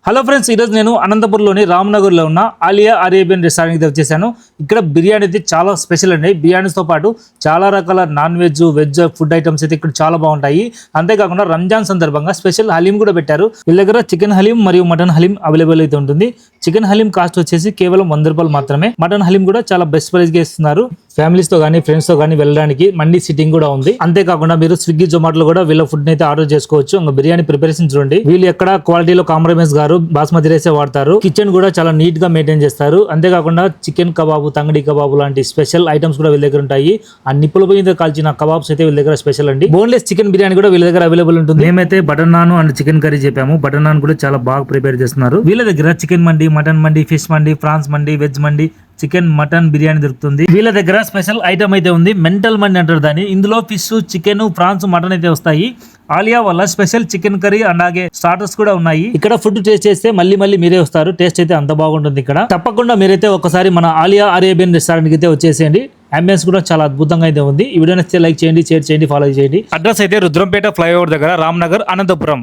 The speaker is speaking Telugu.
హలో ఫ్రెండ్స్, ఈరోజు నేను అనంతపురంలోని రామ్నగర్లో ఉన్న ఆలియా అరేబియన్ రెస్టారెంట్కి వచ్చేసాను. ఇక్కడ బిర్యానీ అయితే చాలా స్పెషల్ అండి. బిర్యానీతో పాటు చాలా రకాల non veg, veg food items అయితే ఇక్కడ చాలా బాగుంటాయి. అంతేకాకుండా రంజాన్ సందర్భంగా స్పెషల్ హలీం కూడా పెట్టారు. వీళ్ళ దగ్గర చికెన్ హలీం మరియు మటన్ హలీం అవైలబుల్ అయితే ఉంటుంది. చికెన్ హలీం కాస్ట్ వచ్చేసి కేవలం 100 రూపాయలు మాత్రమే. మటన్ హలీం కూడా చాలా బెస్ట్ ప్రైస్ గా ఇస్తున్నారు. ఫ్యామిలీస్ తో కానీ ఫ్రెండ్స్ తో కానీ వెళ్ళడానికి మండి సిట్టింగ్ కూడా ఉంది. అంతేకాకుండా మీరు స్విగ్గీ, జొమాటోలో కూడా వీళ్ళ ఫుడ్ అయితే ఆర్డర్ చేసుకోవచ్చు. ఇంకా బిర్యానీ ప్రిపరేషన్ చూడండి, వీళ్ళు ఎక్కడ క్వాలిటీలో కాంప్రమైజ్ గారు, బాస్మతి రైస్ వాడతారు. కిచెన్ కూడా చాలా నీట్ గా మెయింటైన్ చేస్తారు. అంతేకాకుండా చికెన్ కబాబు, తంగడి కబాబు లాంటి స్పెషల్ ఐటమ్స్ కూడా వీళ్ళ దగ్గర ఉంటాయి. ఆ నిప్పుల మీద కాల్చిన కబాబ్స్ అయితే వీళ్ళ దగ్గర స్పెషల్ అండి. బోన్లెస్ చికెన్ బిర్యానీ కూడా వీళ్ళ దగ్గర అవైలబుల్ ఉంటుంది. మేమైతే butter non and chicken curry చెప్పాము. బటర్ నాన్ కూడా చాలా బాగా ప్రిపేర్ చేస్తున్నారు. వీళ్ళ దగ్గర చికెన్ మండి, మటన్ మండి, ఫిష్ మండి, ఫ్రాన్స్ మండి, వెజ్ మండి, చికెన్, మటన్ బిర్యానీ దొరుకుతుంది. వీళ్ళ దగ్గర స్పెషల్ ఐటమ్ అయితే ఉంది, మెంటల్ మండి అంటారు దాన్ని. ఇందులో ఫిష్, చికెన్, ఫ్రాన్స్, మటన్ అయితే వస్తాయి. ఆలియా వల్ల స్పెషల్ చికెన్ కర్రీ అలాగే స్టార్టర్స్ కూడా ఉన్నాయి. ఇక్కడ ఫుడ్ టేస్ట్ చేస్తే మళ్ళీ మీరే వస్తారు. టేస్ట్ అయితే అంత బాగుంటుంది ఇక్కడ. తప్పకుండా మీరైతే ఒకసారి మన ఆలియా అరేబియన్ రెస్టారెంట్ కి అయితే వచ్చేసేయండి. అంబియన్స్ కూడా చాలా అద్భుతంగా అయితే ఉంది. ఈ వీడియో నచ్చితే లైక్ చేయండి, షేర్ చేయండి, ఫాలో చేయండి. అడ్రస్ అయితే రుద్రంపేట ఫ్లైఓవర్ దగ్గర, రామ్నగర్, అనంతపురం.